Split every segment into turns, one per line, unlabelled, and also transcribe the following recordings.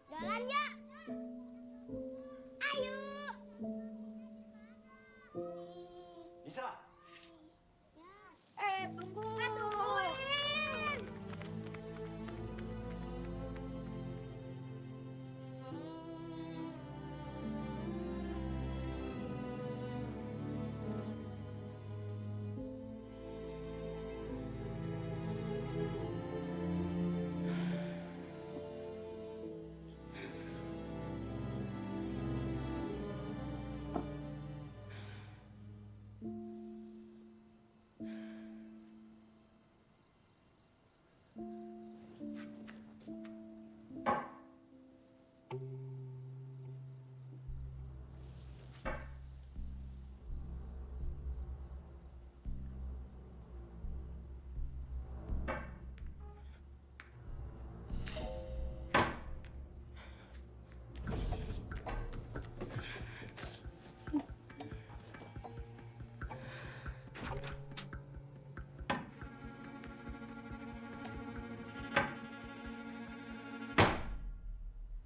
Jalan ya. Ayo.
Bisa.
Tungguin.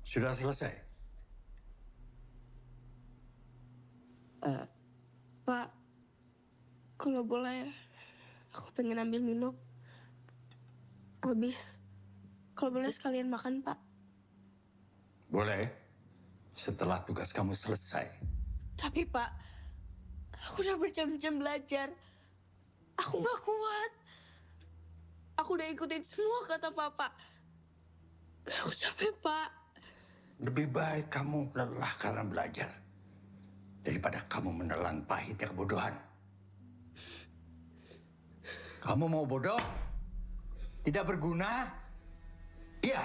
Sudah selesai?
Pak, kalau boleh, aku pengen ambil minum. Habis, kalau boleh sekalian makan, Pak.
Boleh. Setelah tugas kamu selesai.
Tapi, Pak, aku udah berjam-jam belajar. Aku gak kuat. Aku udah ikutin semua kata Papa. Aku capek, Pak.
Lebih baik kamu lelah karena belajar daripada kamu menelan pahitnya kebodohan. Kamu mau bodoh? Tidak berguna? Iya.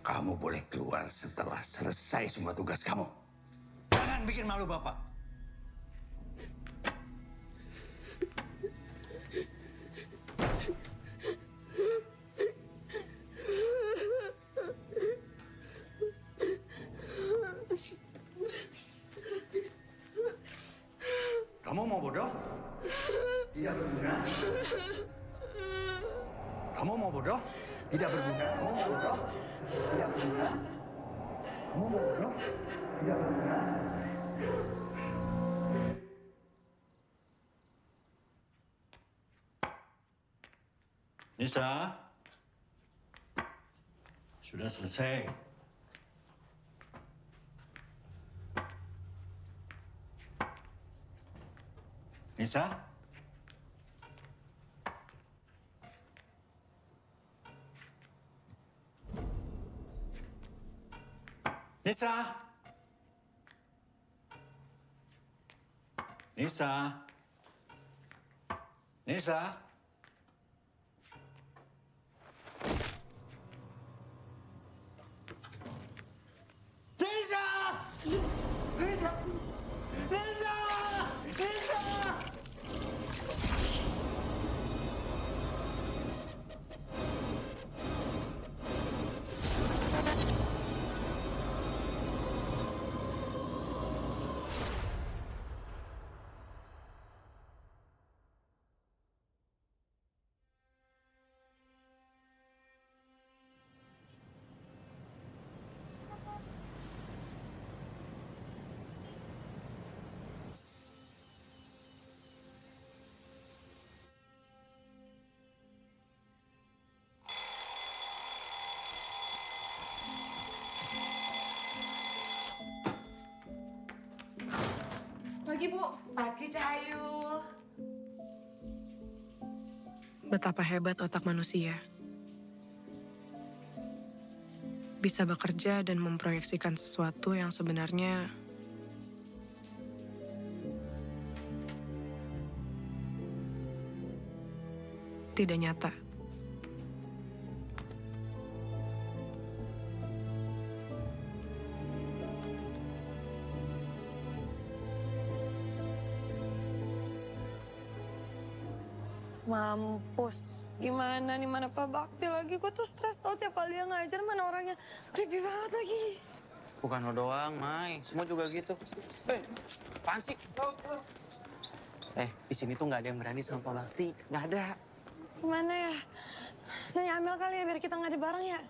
Kamu boleh keluar setelah selesai semua tugas kamu. Jangan bikin malu Bapak. Kamu mau bodoh? Tidak berguna. Kamu mau bodoh? Tidak berguna. Kamu mau bodoh? Tidak berguna. Kamu mau bodoh? Tidak berguna. Nisa, sudah selesai. Nisa? Nisa? Nisa? Nisa? Nisa! Nisa! Nisa! Nisa!
Pagi, Bu. Pagi, Cahayu.
Betapa hebat otak manusia. Bisa bekerja dan memproyeksikan sesuatu yang sebenarnya tidak nyata.
Mampus. Gimana nih, mana Pak Bakti lagi? Gue tuh stres tau tiap kali dia ngajar, mana orangnya creepy banget lagi.
Bukan lo doang, Mai. Semua juga gitu. Apaan sih? Di sini tuh nggak ada yang berani sama Pak Bakti. Nggak ada.
Gimana ya? Nanya Amel kali ya biar kita ngadep bareng ya.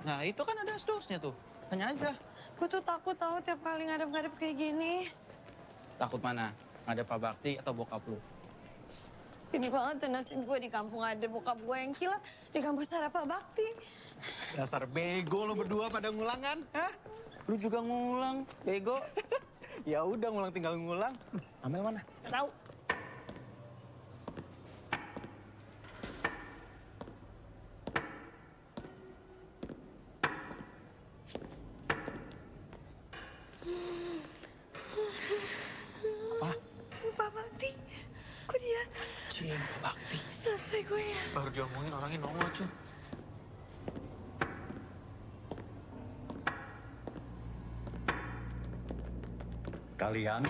Nah, itu kan ada asdosnya tuh. Tanya aja.
Gue tuh takut tahu tiap kali ngadep-ngadep kayak gini.
Takut mana? Ada Pak Bakti atau bokap lu?
Ini banget tuh nasib gue di kampung ada bokap gue yang gila, di kampus ada Pak Bakti.
Dasar bego lo berdua pada ngulang kan? Hah?
Lu juga ngulang, bego.
Ya udah ngulang tinggal ngulang. Amel mana?
Gak tahu.
Apa?
Pak Bakti, kok dia
Cing, Bakti.
selesai gue ya?
Baru diomongin orangnya nongol, cuy.
Kalian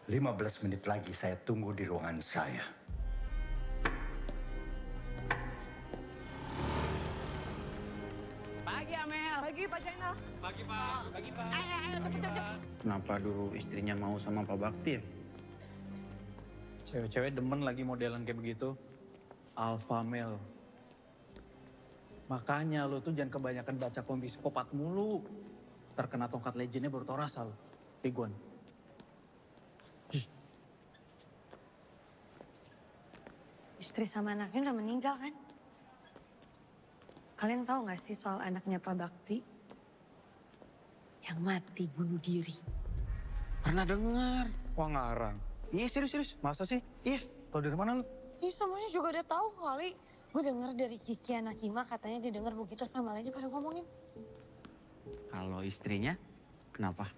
15 menit lagi saya tunggu di ruangan saya.
Kenapa dulu istrinya mau sama Pak Bakti ya?
Cewek-cewek demen lagi modelan kayak begitu. Alpha male. Makanya lo tuh jangan kebanyakan baca komik psikopat mulu. Terkena tongkat legendnya baru tau rasa lo. Piguan.
Istri sama anaknya udah meninggal kan? Kalian tahu nggak sih soal anaknya Pak Bakti? Yang mati bunuh diri.
Pernah dengar.
Wah ngarang.
Iya, serius.
Masa sih?
Iya.
Tau dari mana lo?
Ih semuanya juga udah tahu kali. Gue denger dari Kiki anak Kima katanya dia denger begitu sama lainnya pada ngomongin.
Kalau istrinya, kenapa?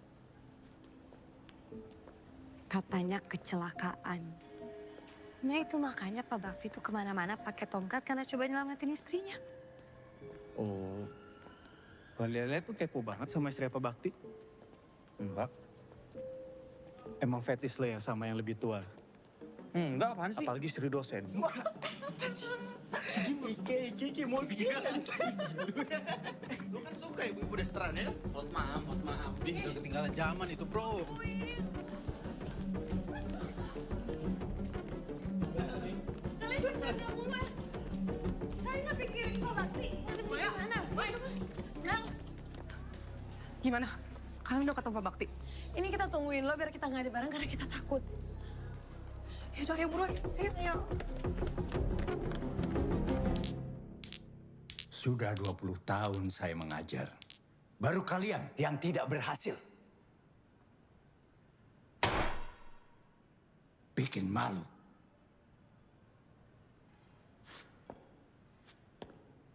Katanya kecelakaan. Nah itu makanya Pak Bakti tuh kemana-mana pakai tongkat karena coba nyelamatin istrinya.
Oh. Lele tuh kepo banget sama istri Pak Bakti. Enggak. Emang fetis lo ya sama yang lebih tua?
Enggak, apaan sih?
Apalagi istri dosen.
Iki mau Lu kan suka ibu-ibu restoran ya? Buat maaf.
Ih, udah ketinggalan zaman itu, bro.
Kalian jaga mulai. Kalian nggak pikirin Pak Bakti. Nanti gimana? Bilang.
Gimana? Kalian udah ketemu Pak Bakti?
Ini kita tungguin lo biar kita nggak ada bareng karena kita takut. Yaudah, ayo buruan. Ayo.
Sudah 20 tahun saya mengajar. Baru kalian yang tidak berhasil. Bikin malu.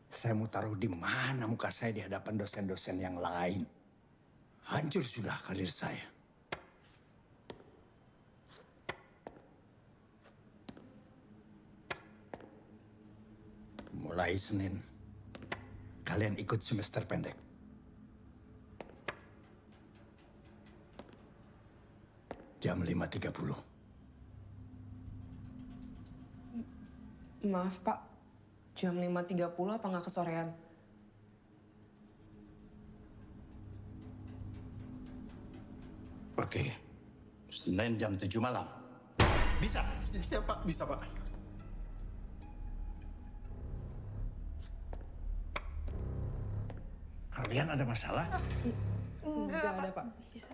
Saya mau taruh di mana muka saya di hadapan dosen-dosen yang lain. Hancur sudah karir saya. Mulai Senin, kalian ikut semester pendek. Jam 5.30.
Maaf Pak, jam 5.30 apa nggak kesorean?
Oke, Senin jam 7 malam.
Bisa, Pak. Bisa, Pak.
Kalian ada masalah?
Nggak ada Pak.
Bisa.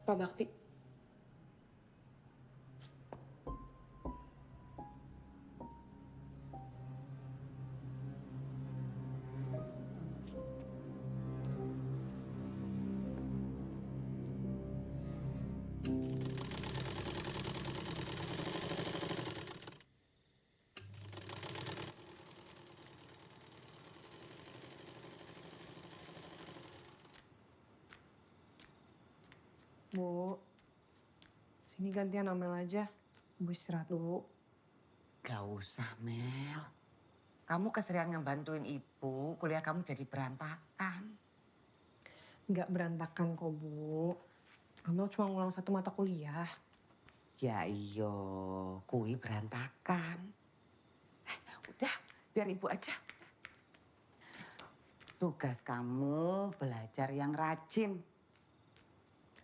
Pak Bakti. Bu, sini gantian Amel aja. Bu istirahat dulu.
Gak usah, Mel. Kamu keserian ngebantuin ibu, kuliah kamu jadi berantakan.
Nggak berantakan kok, Bu. Amel cuma ngulang 1 mata kuliah.
Ya iyo, kui berantakan. Udah, biar ibu aja. Tugas kamu belajar yang rajin.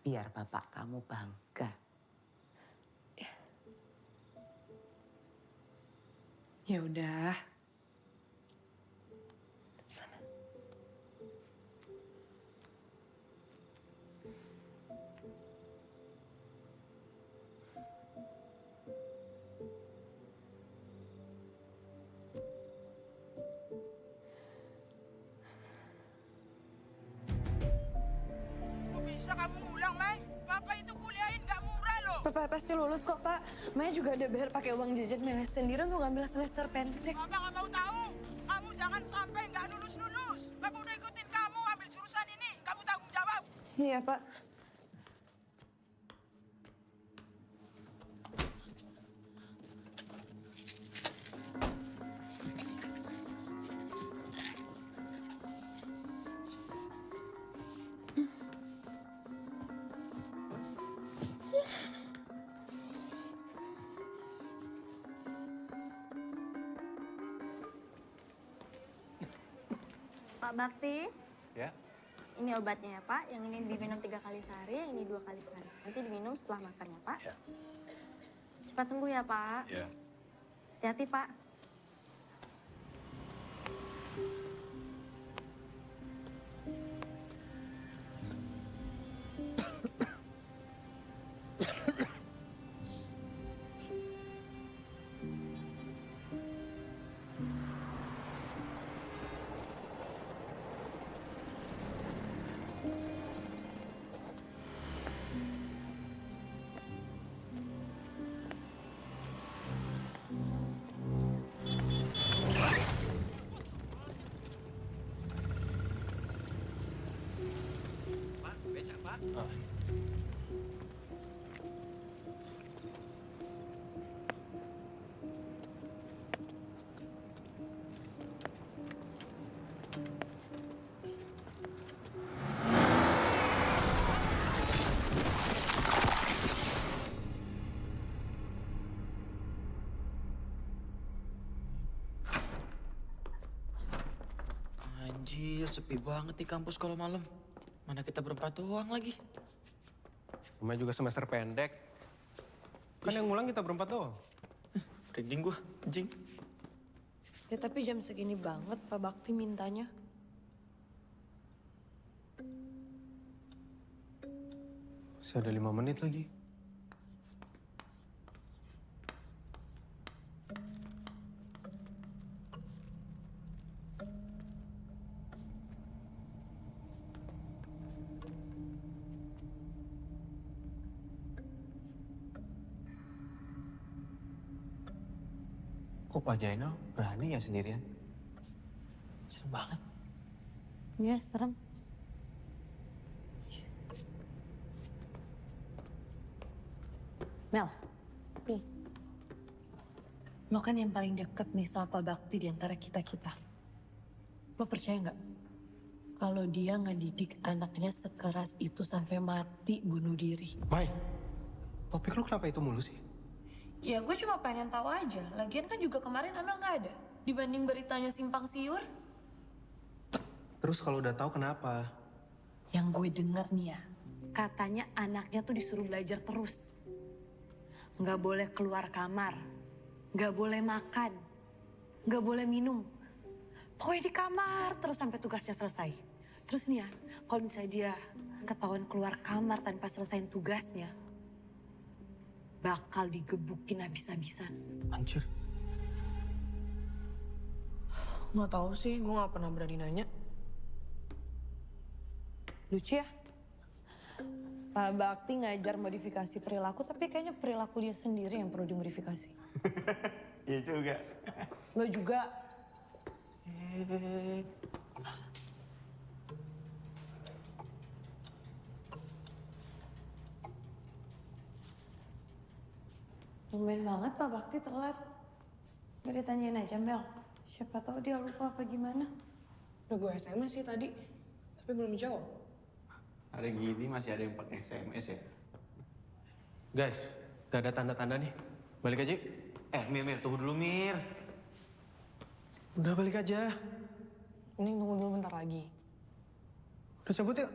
Biar bapak kamu bangga.
Ya udah.
Kok bisa kamu ngulang, Mai? Papa itu kuliahin nggak murah loh.
Papa pasti lulus kok, Pak. Maya juga ada bayar pakai uang jajan Maya sendiri untuk ngambil semester pendek.
Papa nggak mau tahu. Kamu jangan sampai nggak lulus-lulus. Papa udah ikutin kamu ambil jurusan ini. Kamu tanggung jawab.
Iya, Pak.
Pak Bakti,
Ya.
ini obatnya ya Pak. Yang ini diminum 3 kali sehari, yang ini 2 kali sehari. Nanti diminum setelah makan ya Pak.
Ya.
Cepat sembuh ya Pak.
Ya.
Hati-hati Pak.
Anjir, sepi banget di kampus kalau malam. Mana kita berempat doang lagi.
Namanya juga semester pendek. Kan yang ngulang kita berempat doang.
Merinding gua, anjing.
Ya tapi jam segini banget Pak Bakti mintanya.
Masih ada 5 menit lagi.
Kok Pak Jainal berani ya sendirian? Serem banget.
Iya, serem. Mel, nih. Lo kan yang paling deket nih sama Pak Bakti di antara kita-kita. Lo percaya nggak? Kalau dia ngedidik anaknya sekeras itu sampai mati bunuh diri.
Mai, topik lu kenapa itu mulu sih?
Ya gue cuma pengen tahu aja. Lagian kan juga kemarin Amel nggak ada. Dibanding beritanya simpang siur.
Terus kalau udah tahu kenapa?
Yang gue denger nih ya. Katanya anaknya tuh disuruh belajar terus. Nggak boleh keluar kamar. Nggak boleh makan. Nggak boleh minum. Pokoknya di kamar terus sampai tugasnya selesai. Terus nih ya, kalau misalnya dia ketahuan keluar kamar tanpa selesaiin tugasnya, bakal digebukin habis-habisan.
Anjir.
Nggak tahu sih, gue nggak pernah berani nanya.
Lucu ya? Pak Bakti ngajar modifikasi perilaku, tapi kayaknya perilaku dia sendiri yang perlu dimodifikasi.
Iya juga.
Lo juga. Tumben banget Pak Bakti telat. Gak ditanyain aja Mel.
Siapa tahu dia lupa apa gimana.
Udah gue SMS sih tadi, tapi belum jawab.
Hari gini masih ada yang pakai SMS ya? Guys, gak ada tanda-tanda nih. Balik aja.
Mir, tunggu dulu, Mir.
Udah balik aja.
Mending tunggu dulu bentar lagi.
Udah cabut yuk.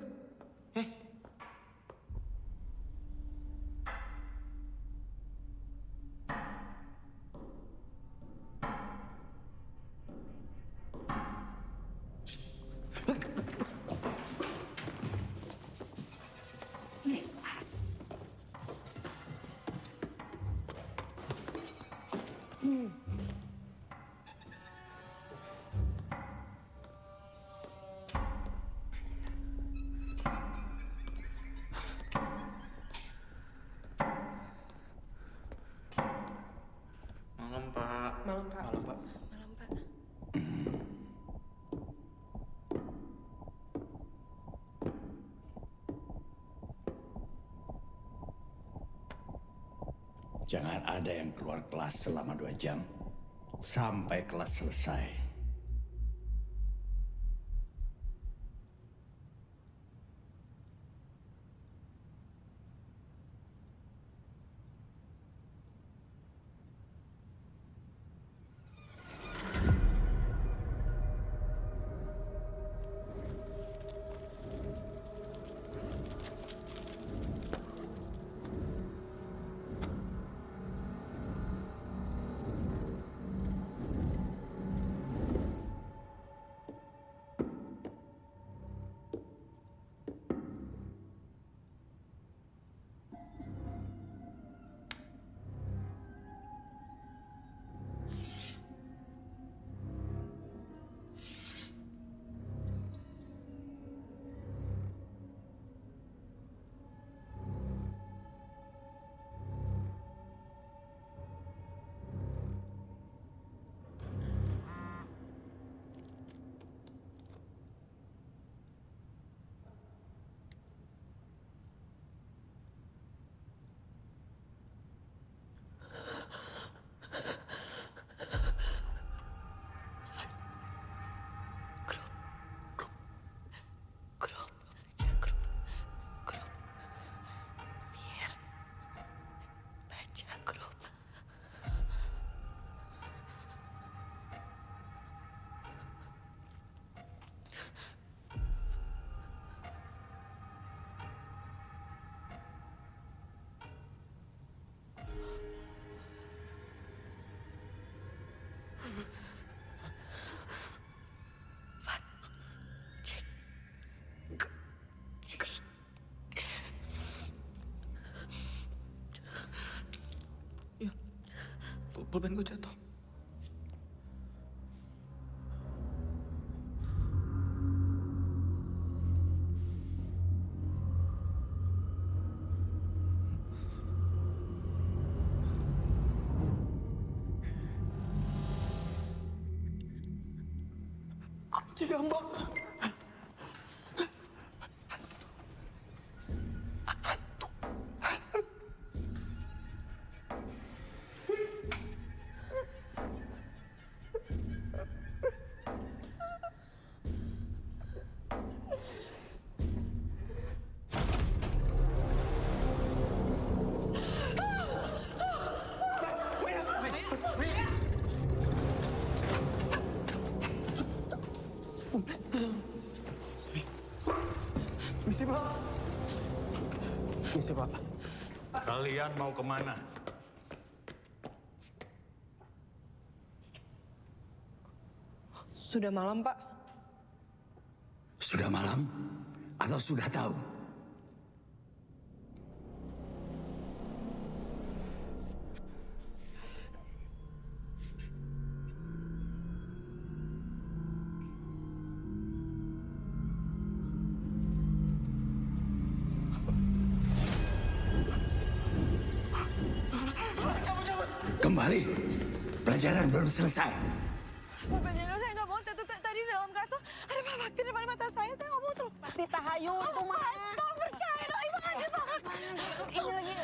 Malam, Pak.
Malam, Pak.
Malam, Pak.
Malam, Pak.
Jangan ada yang keluar kelas selama 2 jam. Sampai kelas selesai.
Pulpen gue jatuh. Anjing ngambek.
Misi, Pak. Misi, Pak.
Kalian mau kemana?
Sudah malam, Pak.
Sudah malam? Atau sudah tahu? Kembali. Pelajaran belum selesai.
Bapak Jenderal, saya nggak mau. Tadi dalam kasus ada Pak Bakti depan mata saya nggak mau terus.
Pasti tahayu tuh mah.
Tolong percaya dong, Ibu kaget banget. Ini lagi.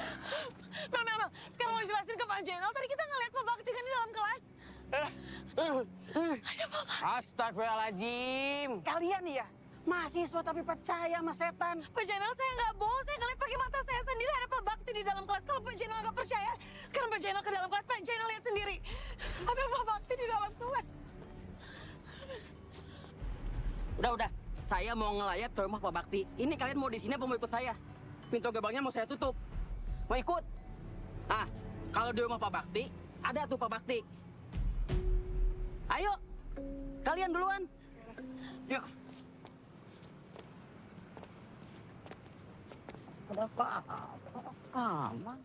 Mel. Sekarang mau jelasin ke Pak Jenderal. Tadi kita ngeliat Pak Bakti kan di dalam kelas.
Ada Papa.
Astagfirullahaladzim. Kalian ya, mahasiswa tapi percaya sama setan.
Pak Jainal, saya nggak bohong. Saya ngeliat pakai mata saya sendiri ada Pak Bakti di dalam kelas. Kalau Pak Jainal nggak percaya, sekarang Pak Jainal ke dalam kelas. Pak Jainal lihat sendiri. Ada Pak Bakti di dalam kelas.
Udah. Saya mau ngelayat ke rumah Pak Bakti. Ini kalian mau di sini apa mau ikut saya? Pintu gerbangnya mau saya tutup. Mau ikut? Ah, kalau di rumah Pak Bakti, ada tuh Pak Bakti. Ayo, kalian duluan. Yuk. Kenapa? Aman.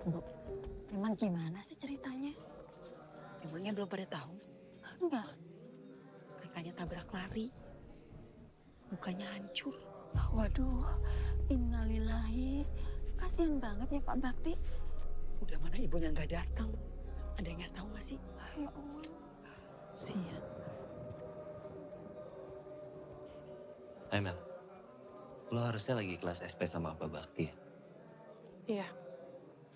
Bu, emang gimana sih ceritanya?
Emangnya belum pada tahu?
Enggak.
Kakaknya tabrak lari. Mukanya hancur.
Waduh, innalillahi. Kasian banget ya Pak Bakti.
Udah mana ibunya nggak datang. Ada yang ngasih tahu nggak sih?
Ya Allah.
Sian.
Mel, lo harusnya lagi kelas SP sama Pak Bakti ya?
Iya.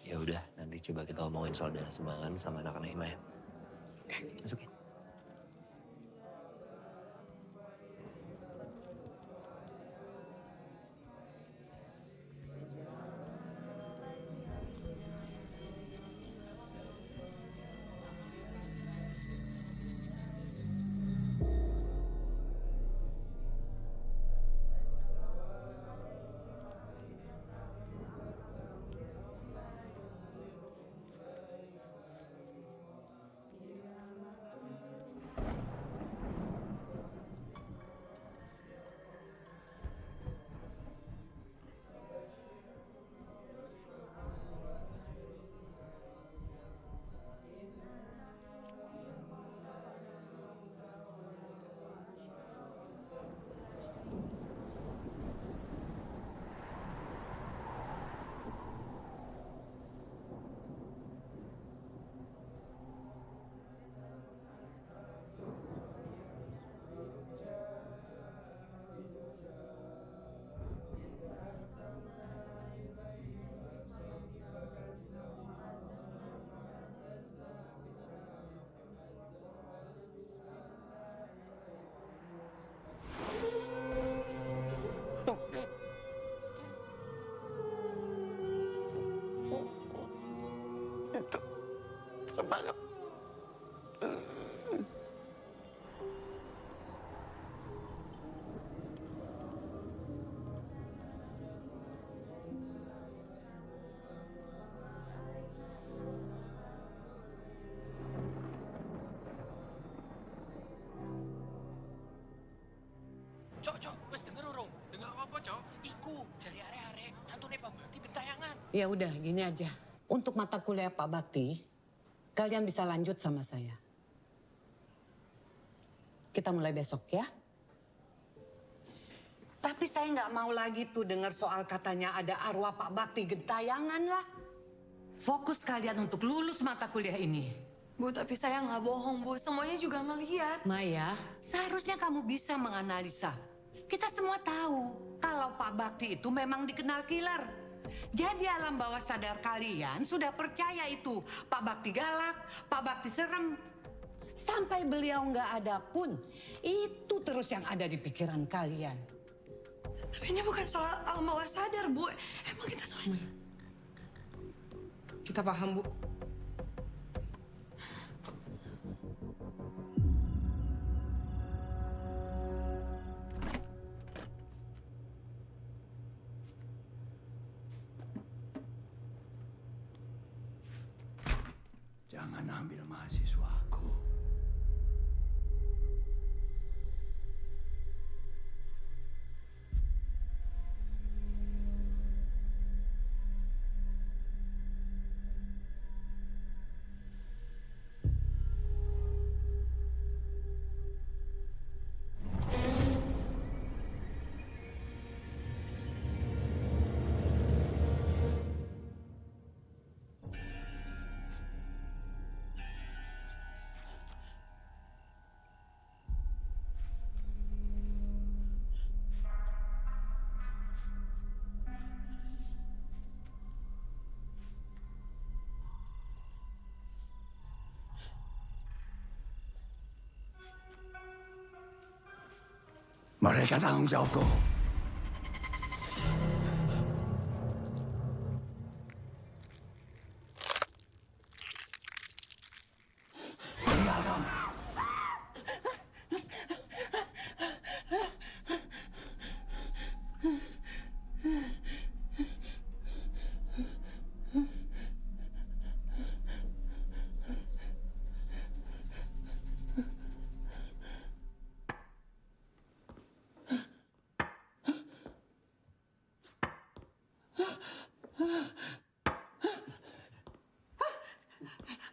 Ya udah, nanti coba kita omongin soal dana sumbangan sama anak-anak Ima ya. Masukin.
Itu serem banget.
Cok, wes denger urung? Dengar apa, Cok? Iku, jari are-are, hantune Pak Bakti bentayangan.
Ya udah, gini aja. Untuk mata kuliah Pak Bakti, kalian bisa lanjut sama saya. Kita mulai besok ya. Tapi saya nggak mau lagi tuh dengar soal katanya ada arwah Pak Bakti gentayangan lah. Fokus kalian untuk lulus mata kuliah ini.
Bu, tapi saya nggak bohong, Bu. Semuanya juga ngelihat.
Maya, seharusnya kamu bisa menganalisa. Kita semua tahu kalau Pak Bakti itu memang dikenal killer. Jadi alam bawah sadar kalian sudah percaya itu. Pak Bakti galak, Pak Bakti serem. Sampai beliau nggak ada pun, itu terus yang ada di pikiran kalian.
Tapi ini bukan soal alam bawah sadar, Bu. Emang kita soal...
Kita paham, Bu.
Jangan ambil mahasiswaku. Mereka tanggung jawabku. Tinggalkan.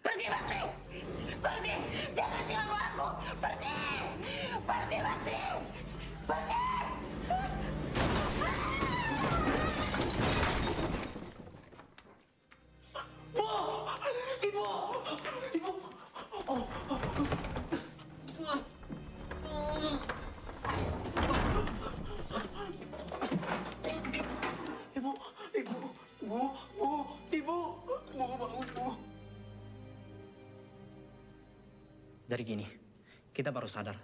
Pergi, Bakti! Pergi! Jangan ganggu aku! Pergi! Pergi, Bakti! Pergi! Bu! Ibu! Ibu! Oh. Ibu! Ibu! Bu! Bu! Ibu! Bu, bangun, Bu!
Jadi gini, kita baru sadar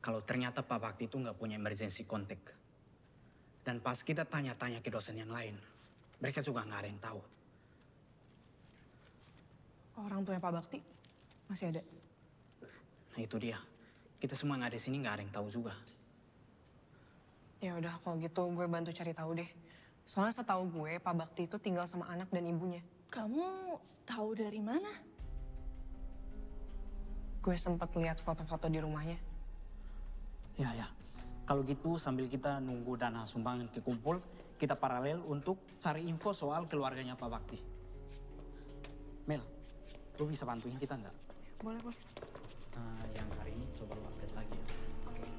kalau ternyata Pak Bakti itu nggak punya emergency contact. Dan pas kita tanya-tanya ke dosen yang lain, mereka juga nggak ada yang tahu.
Orang tuanya Pak Bakti masih ada.
Nah itu dia, kita semua nggak ada di sini nggak ada yang tahu juga.
Ya udah kalau gitu gue bantu cari tahu deh. Soalnya setahu gue Pak Bakti itu tinggal sama anak dan ibunya.
Kamu tahu dari mana?
Gue sempat lihat foto-foto di rumahnya.
Ya. Kalau gitu sambil kita nunggu dana sumbangan kekumpul, kita paralel untuk cari info soal keluarganya Pak Bakti. Mel, lu bisa bantuin kita nggak?
Boleh.
Yang hari ini coba lu update lagi ya. Oke.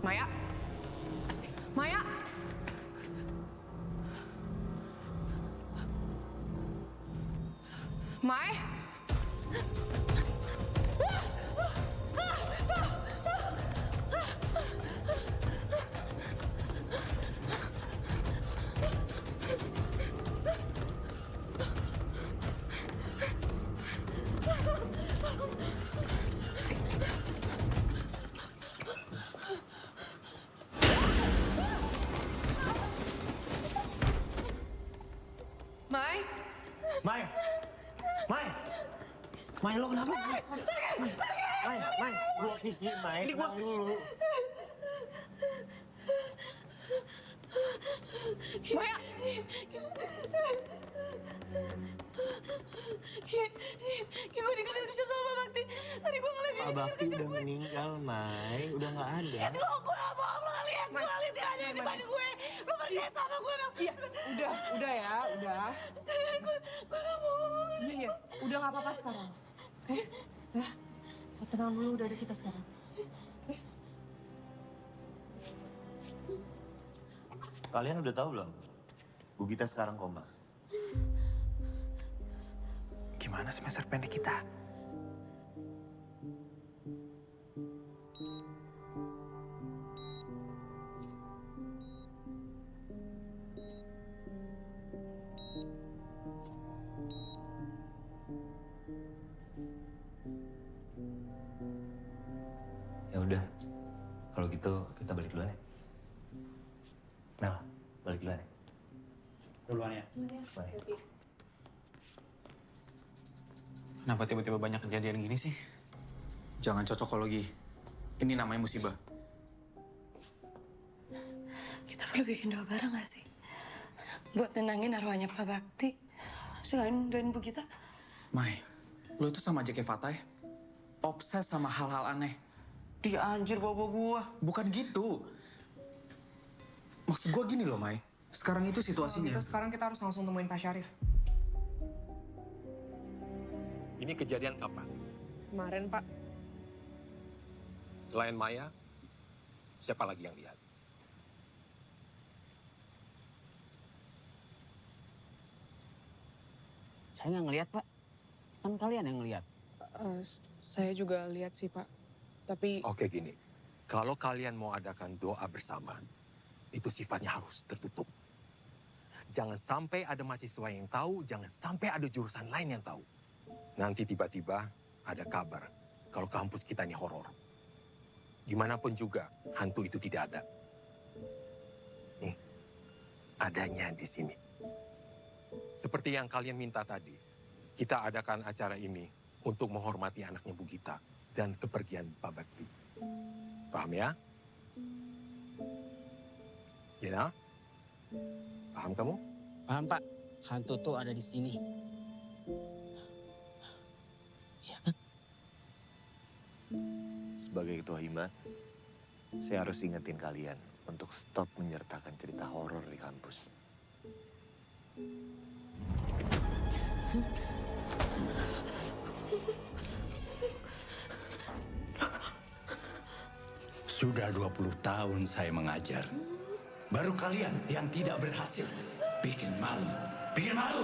Maya? Maya? Mai? Mai?
Mai! Mai! Mai, lo kenapa? Mai, gua Kiki, Mai. Tenang dulu.
Maya! Gue dikejar-kejar sama Pak Bakti. Tadi gue ngeliat
Pak Bakti udah meninggal, Mai. Udah nggak ada.
Gue gak bohong, lo ngeliat dia ada di depan gue. Lo percaya sama gue, Bang.
Iya, udah ya, udah.
Gue gak bohong.
Iya, udah gak apa-apa sekarang. Oke? Ya, tenang dulu, udah ada kita sekarang.
Kalian udah tahu belum? Bu Gita sekarang koma.
Gimana semester pendek kita?
Ya udah, kalau gitu kita balik duluan ya. Mel, balik duluan ya.
Duluan ya.
Bye.
Kenapa tiba-tiba banyak kejadian gini sih? Jangan cocokologi. Ini namanya musibah.
Kita perlu bikin doa bareng gak sih? Buat nenangin arwahnya Pak Bakti. Sekalian doain Bu Gita.
Mai, lo itu sama aja kayak Fatah. Obses sama hal-hal aneh. Dia anjir bawa gua. Bukan gitu. Maksud gua gini loh, Mai. Sekarang itu situasinya.
Kalau gitu sekarang kita harus langsung temuin Pak Syarif.
Ini kejadian kapan?
Kemarin, Pak.
Selain Maya, siapa lagi yang lihat?
Saya nggak ngelihat, Pak. Kan kalian yang ngelihat.
Saya juga lihat sih, Pak. Tapi
Oke gini, kalau kalian mau adakan doa bersama, itu sifatnya harus tertutup. Jangan sampai ada mahasiswa yang tahu, jangan sampai ada jurusan lain yang tahu. Nanti tiba-tiba ada kabar kalau kampus kita ini horor. Gimana pun juga, hantu itu tidak ada. Nih, adanya di sini. Seperti yang kalian minta tadi, kita adakan acara ini untuk menghormati anaknya Bu Gita dan kepergian Pak Bakti. Paham ya? Ya? Paham kamu?
Paham, Pak. Hantu tuh ada di sini.
Sebagai ketua hima, saya harus ingetin kalian untuk stop menyertakan cerita horor di kampus.
Sudah 20 tahun saya mengajar. Baru kalian yang tidak berhasil. Bikin malu. Bikin malu.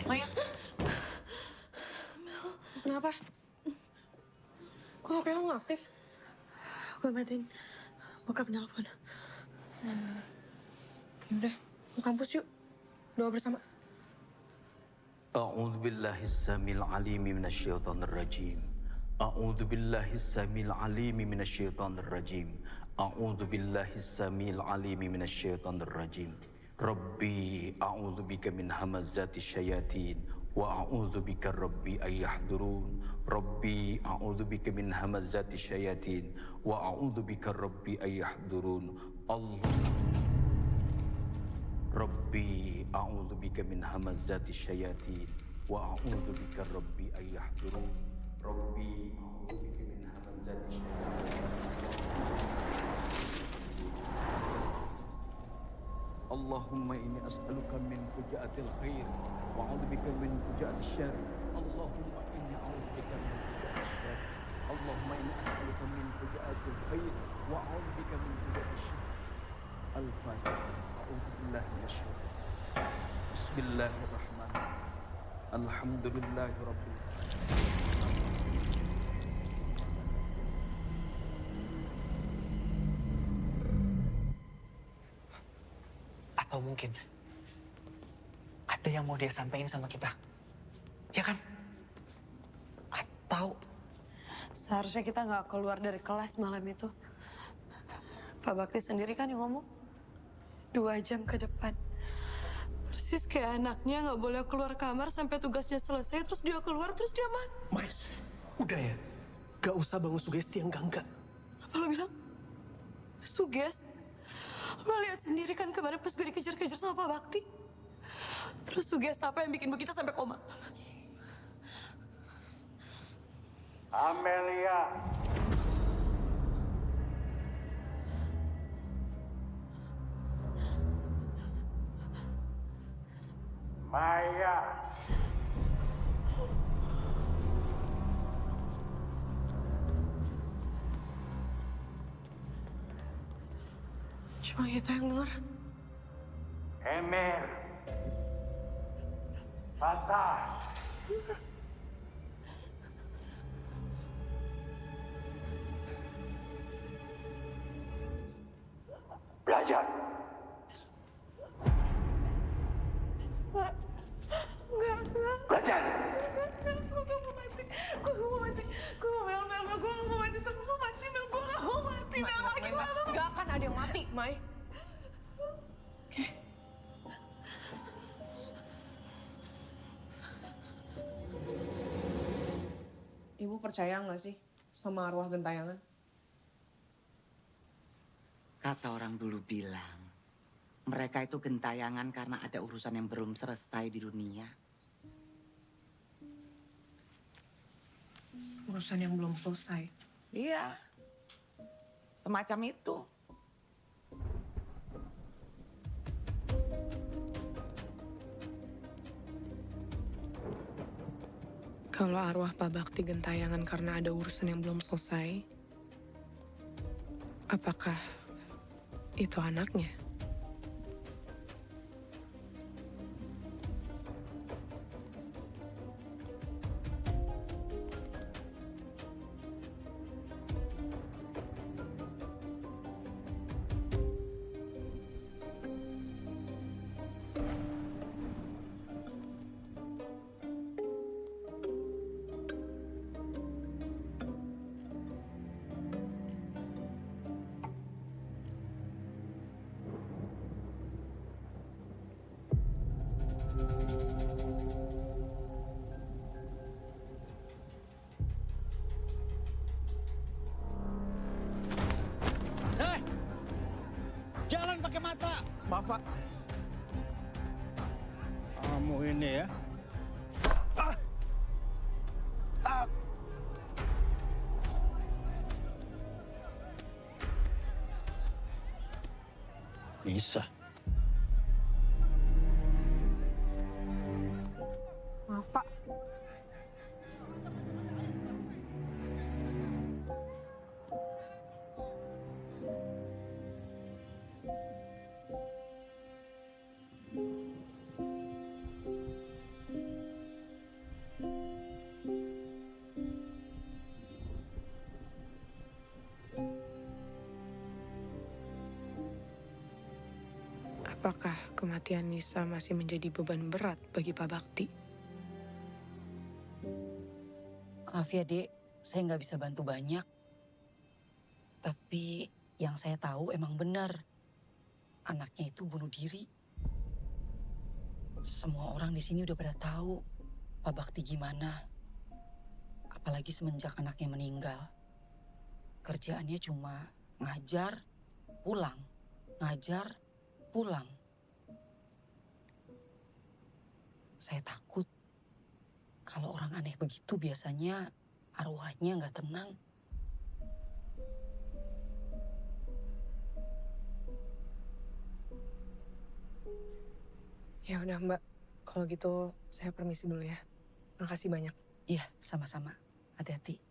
Maya. Kenapa? Kok HP lo nggak aktif?
Gue matiin. Bokap nelpon.
Udah, ke kampus yuk. Doa bersama.
أعوذ بالله السميع العليم من الشيطان الرجيم أعوذ بالله السميع العليم من الشيطان الرجيم أعوذ بالله السميع العليم من الشيطان الرجيم ربي أعوذ بك من همزات الشياطين وأعوذ بك ربي أن يحضرون ربي أعوذ بك من همزات الشياطين وأعوذ بك ربي أن يحضرون الله ربي أعوذ بك من همزات الشياطين وأعوذ بك ربي أن يحضرون ربي أعوذ بك من همزات الشياطين اللهم إني أسألك من فجاءة الخير وأعوذ بك من فجاءة الشر اللهم إني أعوذ بك من فجاءة الشر اللهم إني أسألك من فجاءة الخير وأعوذ بك من فجاءة الشر الفاتحة أعوذ بالله من الشيطان بسم الله الرحمن الرحيم الحمد لله رب العالمين
Atau mungkin ada yang mau dia sampaikan sama kita, ya kan? Atau
Seharusnya kita nggak keluar dari kelas malam itu. Pak Bakti sendiri kan yang ngomong 2 jam ke depan. Persis kayak anaknya nggak boleh keluar kamar sampai tugasnya selesai, terus dia keluar, terus dia mati.
Mai, udah ya. Gak usah bangun sugesti yang enggak.
Apa lo bilang? Suges? Lo lihat sendiri kan kemarin pas gue dikejar-kejar sama Pak Bakti. Terus suges apa yang bikin Bu Gita sampai koma?
Amelia. Maya.
Cuma kita yang denger.
Emir. Fatah. Belajar.
Enggak.
Belajar.
Gue gak mau mati. Gue gak mau mati. Gue gak mau mati. Gue gak mau mati. Gue gak mau mati. Gue gak mau mati.
Ibu percaya nggak sih sama arwah gentayangan?
Kata orang dulu bilang, mereka itu gentayangan karena ada urusan yang belum selesai di dunia.
Urusan yang belum selesai.
Iya, semacam itu.
Kalau arwah Pak Bakti gentayangan karena ada urusan yang belum selesai, apakah itu anaknya?
Jalan pakai mata.
Maaf, Pak.
Kamu ini ya. Bisa.
Maaf, Pak. Apakah kematian Nisa masih menjadi beban berat bagi Pak Bakti?
Maaf ya, Dek. Saya nggak bisa bantu banyak. Tapi yang saya tahu emang benar. Anaknya itu bunuh diri. Semua orang di sini udah pada tahu Pak Bakti gimana. Apalagi semenjak anaknya meninggal. Kerjaannya cuma ngajar, pulang. Ngajar, pulang. Saya takut kalau orang aneh begitu biasanya arwahnya nggak tenang.
Ya udah Mbak, kalau gitu saya permisi dulu ya. Makasih banyak.
Iya, sama-sama. Hati-hati.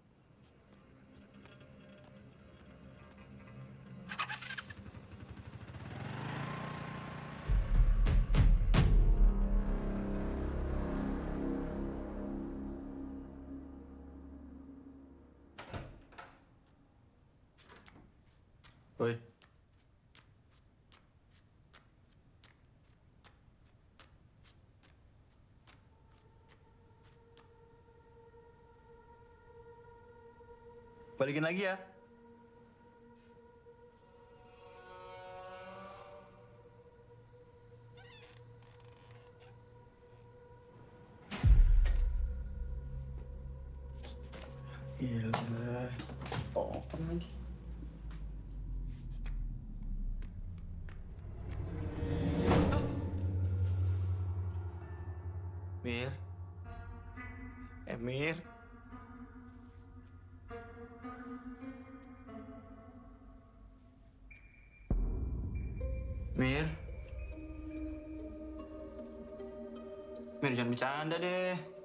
Oi.
Balikin lagi ya.
Gila. Open lagi. Mir. Mir. Mir. Mir, jangan bercanda deh.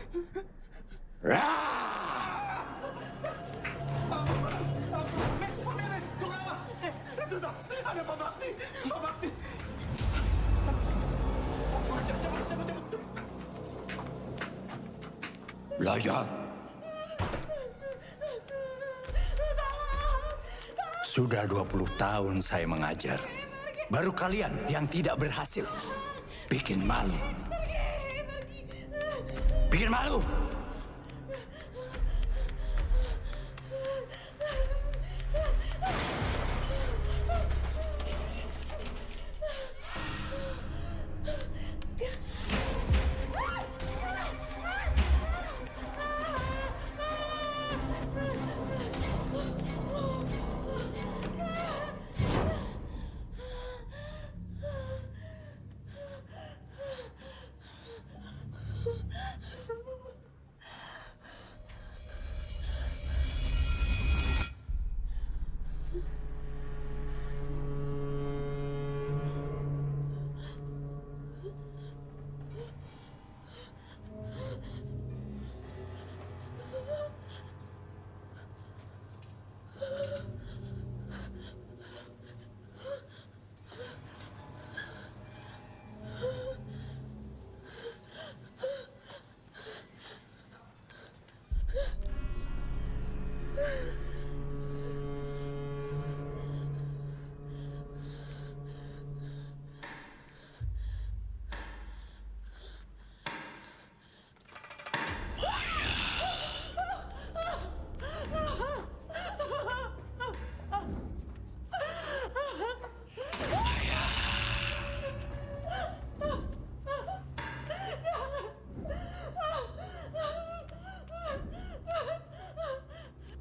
Ada Pak Bakti! Pak Bakti! Belajar. Sudah 20 tahun saya mengajar. Baru kalian yang tidak berhasil. Bikin malu. Bikin malu.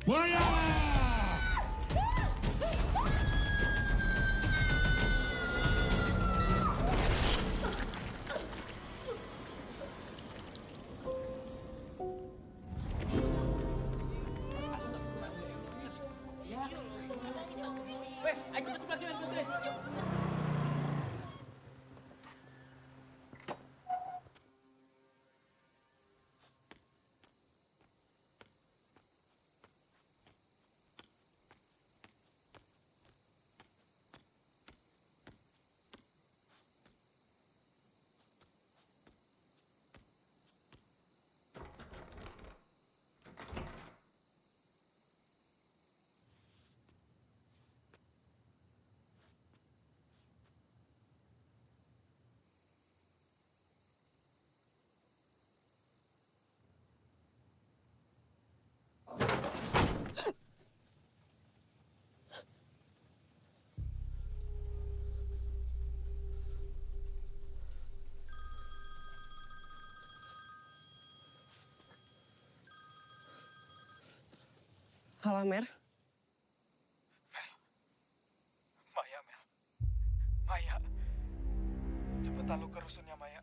Maya!
Halo, Mer.
Maya, Mel. Maya. Cepetan lu ke rusunnya, Maya.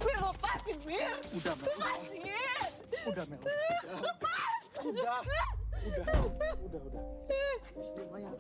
Mir, lepasin, Mir.
Udah, Mel.
Lepasin.
Udah, Mel.
Lepas.
Udah. Udah. Maya.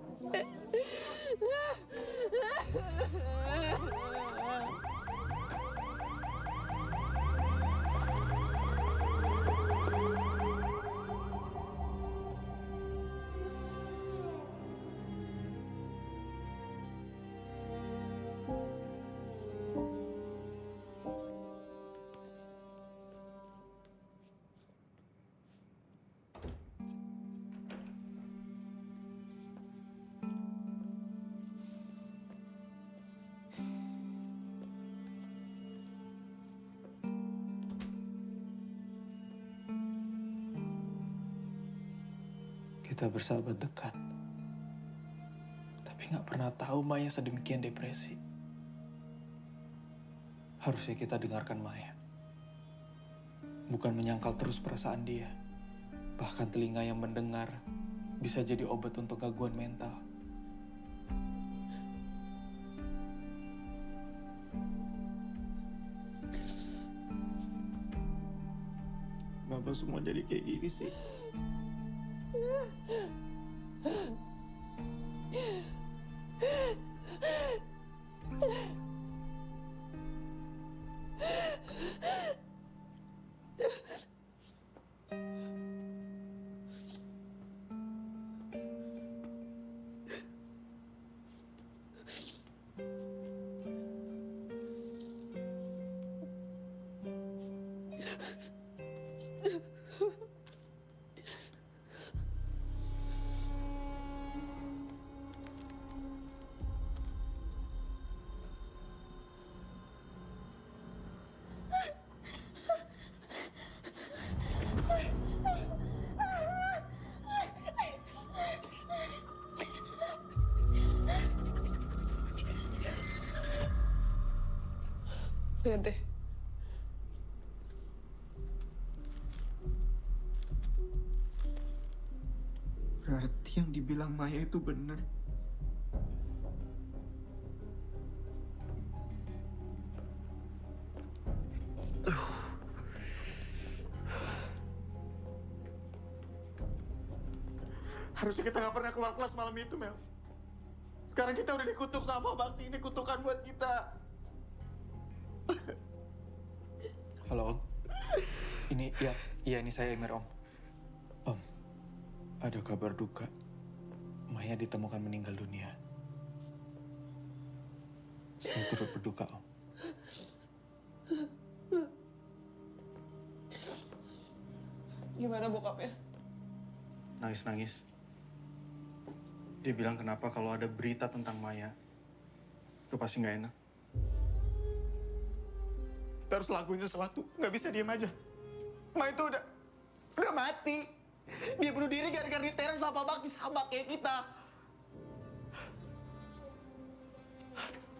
Kita bersahabat dekat. Tapi nggak pernah tahu Maya sedemikian depresi. Harusnya kita dengarkan Maya. Bukan menyangkal terus perasaan dia. Bahkan telinga yang mendengar bisa jadi obat untuk gangguan mental. Kenapa semua jadi kayak gini sih?
Lihat deh.
Berarti yang dibilang Maya itu benar.
Harusnya kita nggak pernah keluar kelas malam itu, Mel. Sekarang kita udah dikutuk sama Bakti. Ini kutukan buat kita.
Halo Om. Ini ini saya Emir Om. Om, ada kabar duka. Maya ditemukan meninggal dunia. Saya turut berduka Om.
Gimana bokapnya?
Nangis-nangis. Dia bilang kenapa kalau ada berita tentang Maya, itu pasti nggak enak.
Kita harus lakuin sesuatu. Nggak bisa diem aja. Maya itu udah mati. Dia bunuh diri gara-gara diteror sama Bakti sama kayak kita.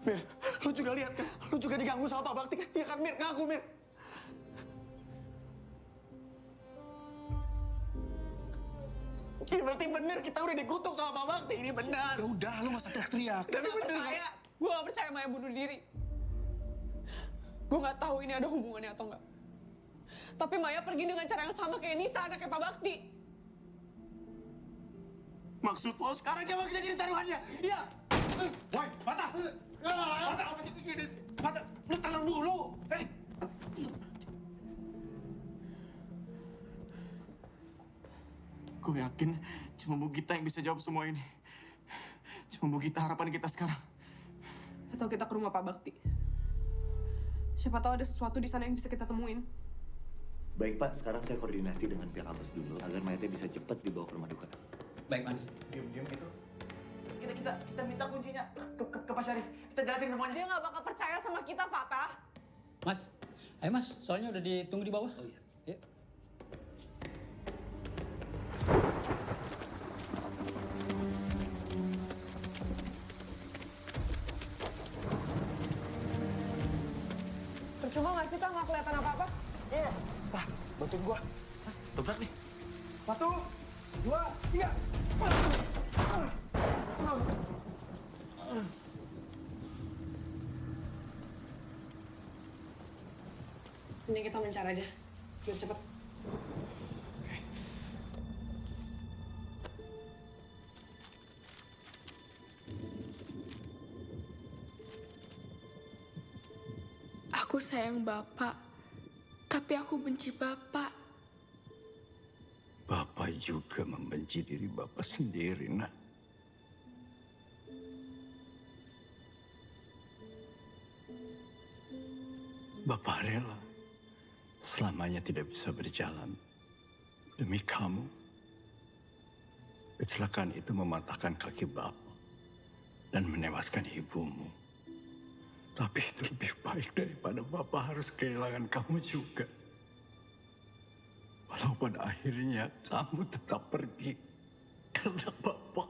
Mir, lu juga lihat kan? Lu juga diganggu sama Pak Bakti kan? Iya kan Mir? Ngaku Mir. Ini berarti bener kita udah dikutuk sama Pak Bakti. Ini benar.
Ya udah, lu nggak usah teriak-teriak.
Tapi bener
Percaya. Gue gak percaya Maya bunuh diri. Gue gak tahu ini ada hubungannya atau enggak. Tapi Maya pergi dengan cara yang sama kayak Nisa, anaknya Pak Bakti.
Maksud lo sekarang dia masih jadi taruhannya? Iya. Woi, patah. Patah, apa jadi gini sih? Patah, lu tenang dulu. Gue yakin cuma Bu Gita yang bisa jawab semua ini. Cuma Bu Gita harapan kita sekarang.
Atau kita ke rumah Pak Bakti. Siapa tahu ada sesuatu di sana yang bisa kita temuin.
Baik Pak, sekarang saya koordinasi dengan pihak kampus dulu agar mayatnya bisa cepat dibawa ke rumah duka.
Baik, Mas. Diam gitu. Kita minta kuncinya ke Pak Syarif. Kita jelasin semuanya.
Dia nggak bakal percaya sama kita, Fatah.
Mas, ayo Mas, soalnya udah ditunggu di bawah. Oh iya. Yuk.
Percuma nggak kita nggak kelihatan apa-apa?
Iya. Pak, bantuin gua. Dobrak nih. 1, 2, 3.
Ini kita mencar aja, biar cepet.
Aku sayang Bapak, tapi aku benci Bapak.
Bapak juga membenci diri Bapak sendiri, nak. Bapak rela selamanya tidak bisa berjalan demi kamu. Kecelakaan itu mematahkan kaki Bapak dan menewaskan ibumu. Tapi itu lebih baik daripada Bapak harus kehilangan kamu juga. Walau pada akhirnya kamu tetap pergi
Karena Bapak.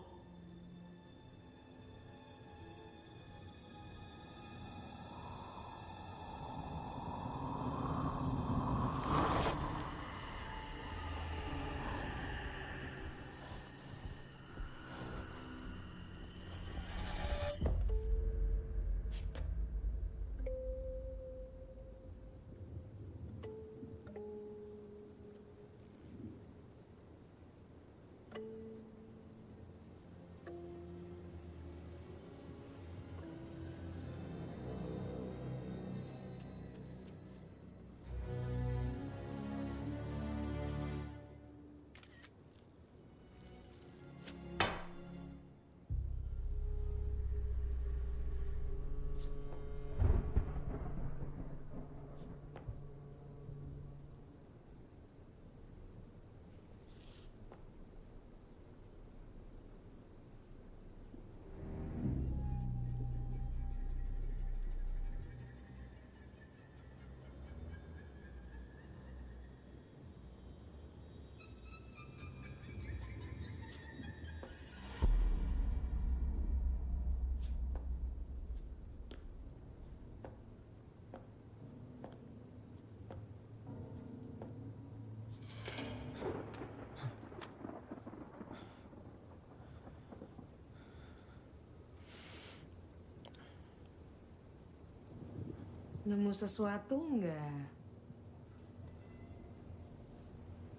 Nemu sesuatu nggak?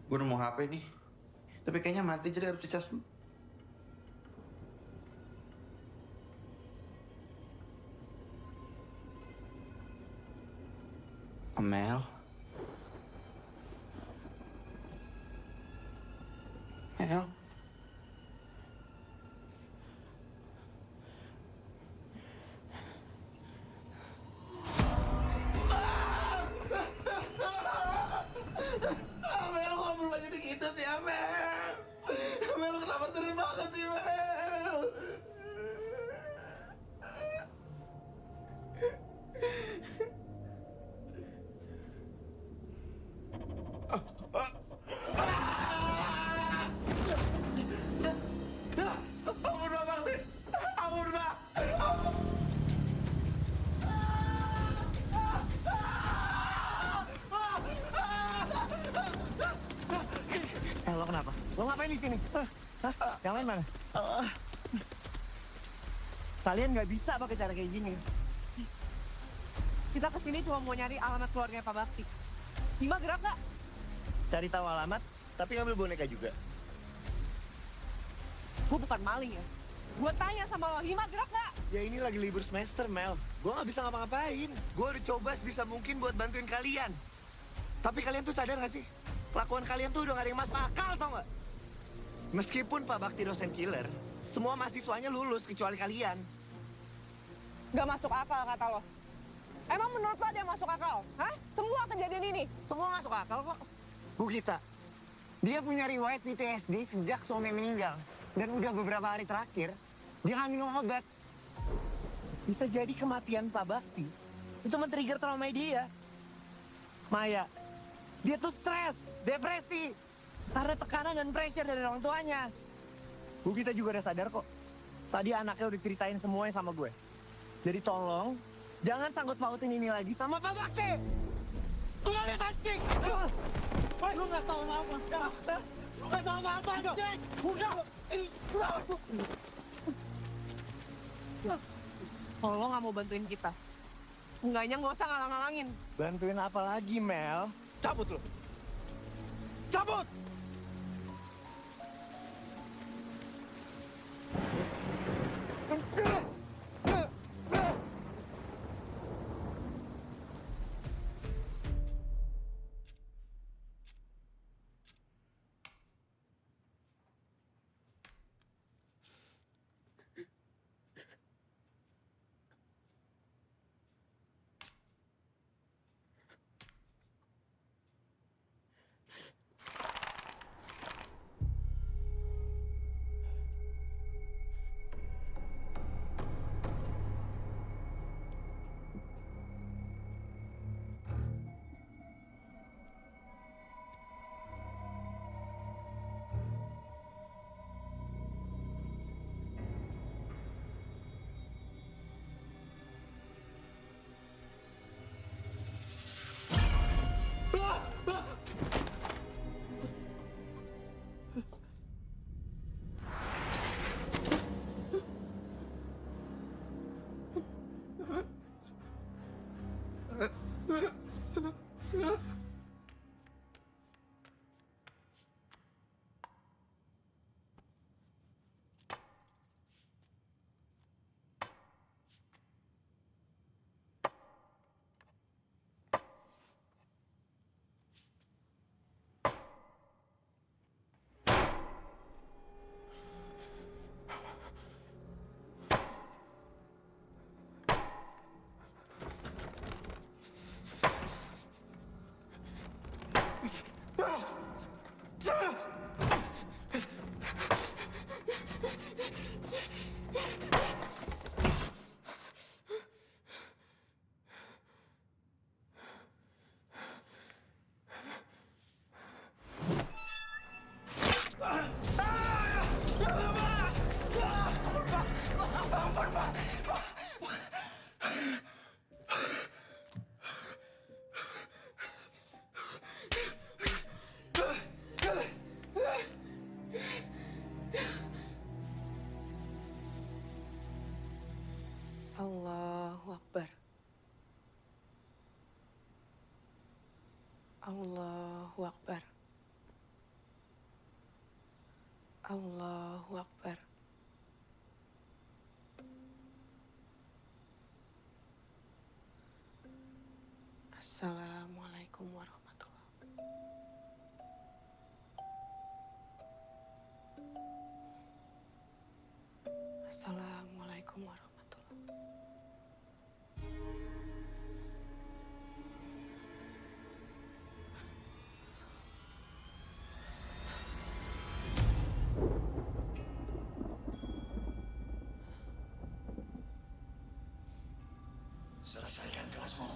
Gue nemu HP nih. Tapi kayaknya mati jadi harus dicas dulu. Amel. Mel. Amel, kok belum aja begitu sih, Amel? Amel, kenapa sering banget sih, Mel? Ampun, Bang Bakti. Ampun, Bang. Ampun.
Lo kenapa? Lo ngapain di sini? Hah? Yang lain mana? Kalian nggak bisa pakai cara kayak gini.
Kita kesini cuma mau nyari alamat keluarganya Pak Bakti. Bima gerak nggak?
Cari tahu alamat, tapi ngambil boneka juga.
Gue bukan maling ya. Gue tanya sama lo, Hima gerak nggak?
Ya ini lagi libur semester, Mel. Gue nggak bisa ngapa-ngapain. Gue udah coba sebisa mungkin buat bantuin kalian. Tapi kalian tuh sadar nggak sih? Kelakuan kalian tuh udah gak ada yang masuk akal, tau nggak? Meskipun Pak Bakti dosen killer, semua mahasiswanya lulus kecuali kalian.
Gak masuk akal kata lo. Emang menurut lo ada yang masuk akal? Hah? Semua kejadian ini?
Semua masuk akal kok. Bu Gita, dia punya riwayat PTSD sejak suami meninggal. Dan udah beberapa hari terakhir, dia nggak minum obat. Bisa jadi kematian Pak Bakti itu men-trigger trauma dia. Maya, dia tuh stres, depresi, karena tekanan dan pressure dari orang tuanya. Bu Gita juga udah sadar kok. Tadi anaknya udah ceritain semuanya sama gue. Jadi tolong, jangan sangkut pautin ini lagi sama Pak Bakti. Gue gak liat anjing. Lu gak tau apa-apa. Lu gak tau apa-apa, anjing. Udah.
Kalau lo nggak mau bantuin kita, enggaknya nggak usah ngalang-ngalangin.
Bantuin apa lagi, Mel? Cabut lu. Cabut!
Allahu Akbar. Allahu Akbar. Allahu Akbar. Assalamualaikum warahmatullahi wabarakatuh. Assalamualaikum warahmatullahi
Selesaikan kelasmu.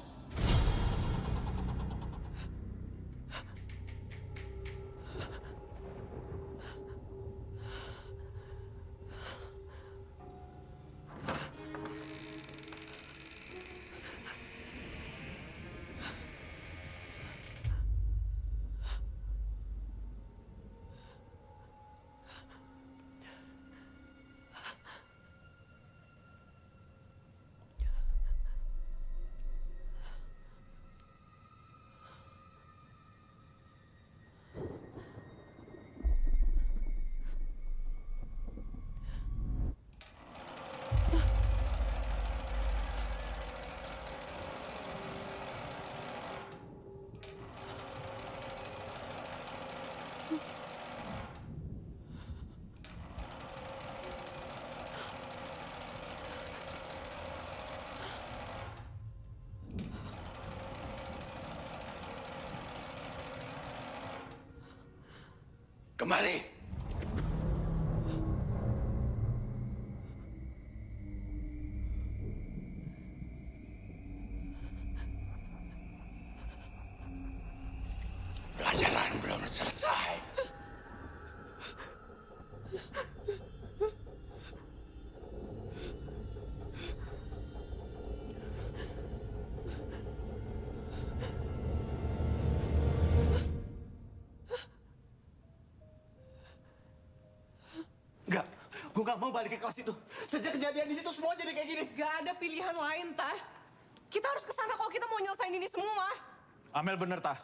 Kembali. Pelajaran belum selesai.
Enggak, gue gak mau balik ke kelas itu. Sejak kejadian di situ semua jadi kayak gini.
Gak ada pilihan lain, Tah. Kita harus ke sana kalau kita mau nyelesain ini semua.
Amel bener, Tah.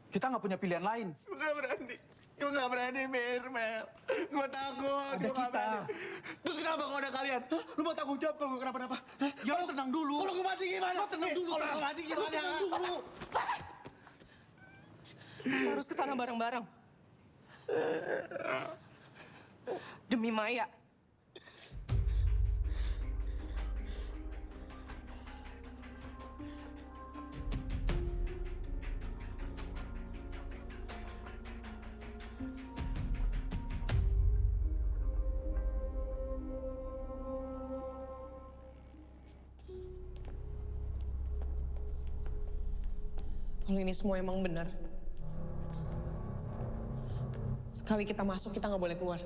Kita nggak punya pilihan lain.
Gue gak berani. Gue gak berani, Mel. Gue takut.
Ada
Gue gak
kita.
berani. Terus kenapa kalau ada kalian? Hah? Lu mau tanggung jawab kalau gue kenapa-napa? Hah?
Ya lu tenang dulu.
Kalau gue mati gimana?
Lu tenang dulu,
Kalau
Tah.
gue mati
Lu
gimana?
tenang dulu.
Kita harus ke sana bareng-bareng. Demi Maya. Kalau ini semua emang benar. Sekali kita masuk, kita nggak boleh keluar.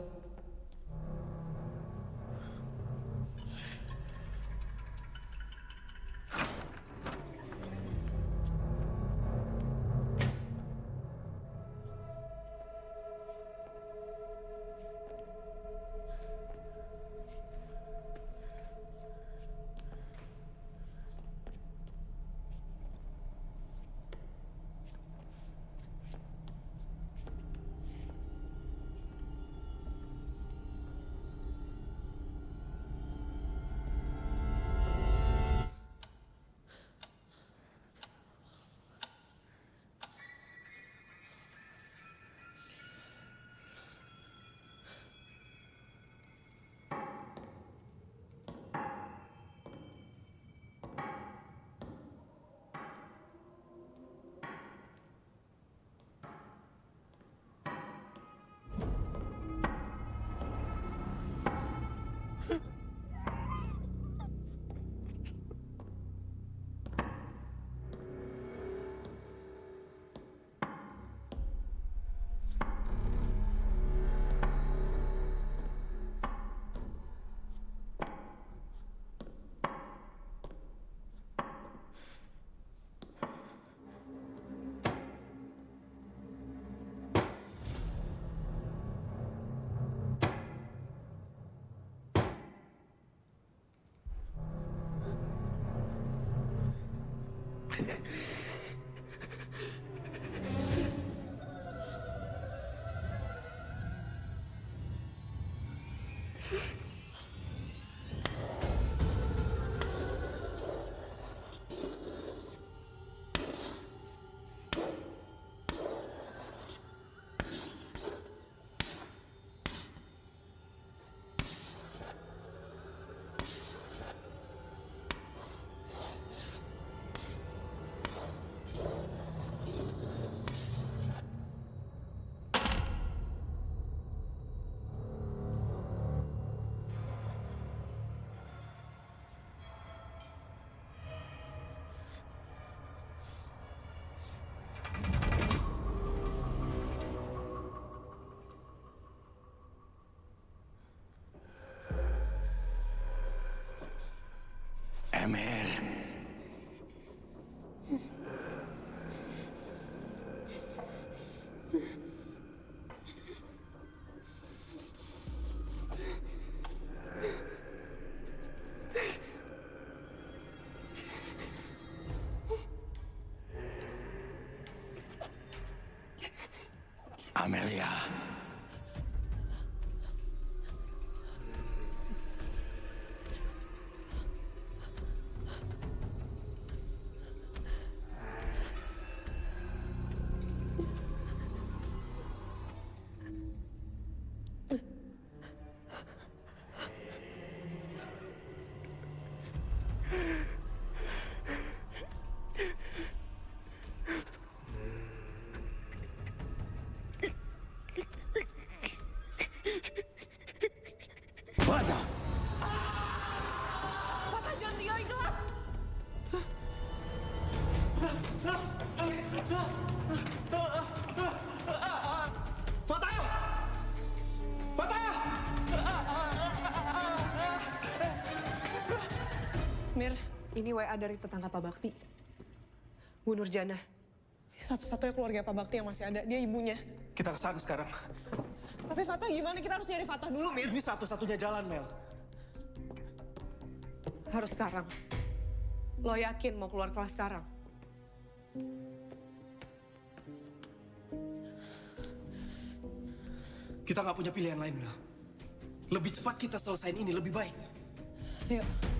Emil. Amelia. Fatah!
Fatah, jangan tinggalin kelas!
Fatah! Fatah!
Mir,
Ini WA dari tetangga Pak Bakti. Bu Nurjana.
satu-satunya keluarga Pak Bakti yang masih ada, dia ibunya.
Kita ke sana sekarang.
Tapi Fatah gimana? Kita harus nyari Fatah dulu, Mir.
Ini satu-satunya jalan, Mel.
Harus sekarang. Lo yakin mau keluar kelas sekarang?
Kita nggak punya pilihan lain, Mel. Lebih cepat kita selesain ini, lebih baik.
Yuk.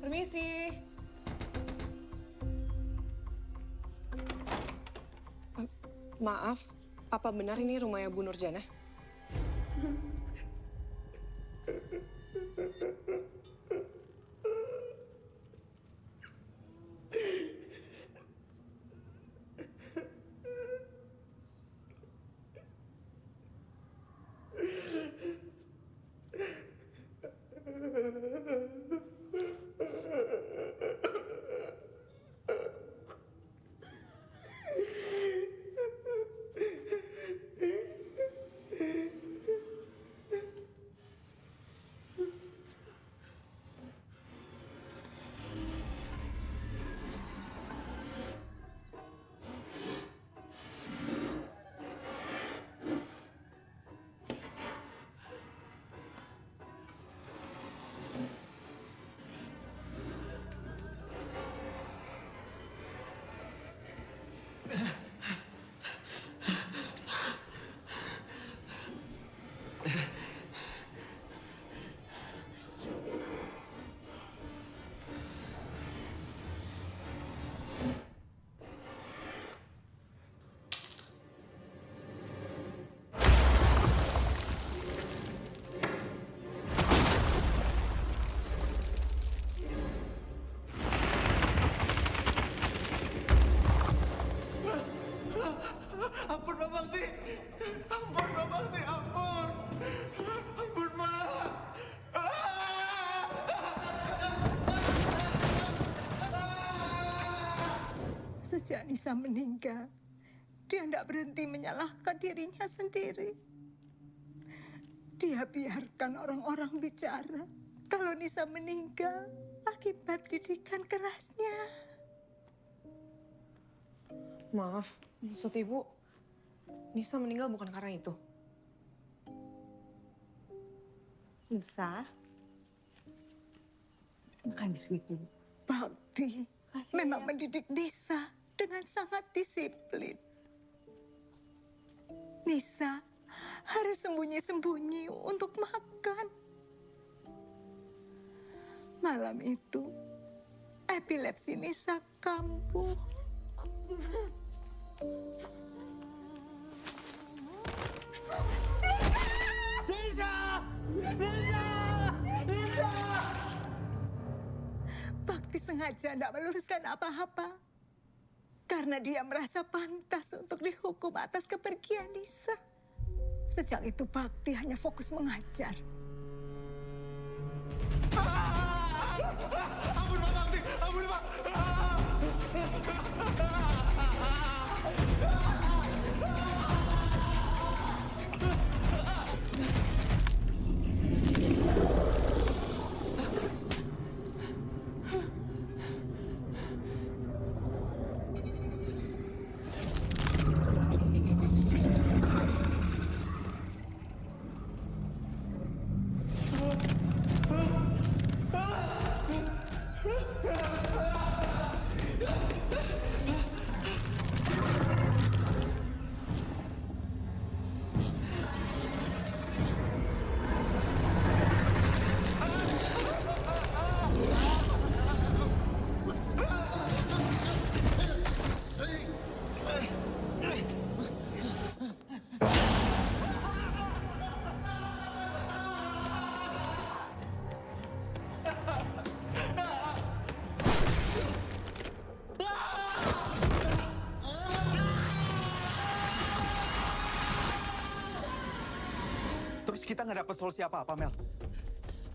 Permisi. Maaf, apa benar ini rumahnya Bu Nurjana?
Sejak Nisa meninggal, dia tidak berhenti menyalahkan dirinya sendiri. Dia biarkan orang-orang bicara kalau Nisa meninggal akibat didikan kerasnya.
Maaf, maksud ibu, Nisa meninggal bukan karena itu.
Nisa, makan biskuit dulu. Bakti memang mendidik Nisa dengan sangat disiplin. Nisa harus sembunyi-sembunyi untuk makan. Malam itu, epilepsi Nisa kambuh.
Nisa! Nisa! Nisa!
Bakti sengaja tidak meluruskan apa-apa. Karena dia merasa pantas untuk dihukum atas kepergian Nisa. Sejak itu Bakti hanya fokus mengajar.
Ampun Pak Bakti! Ampun Pak!
Terus kita nggak dapat solusi apa-apa, Mel.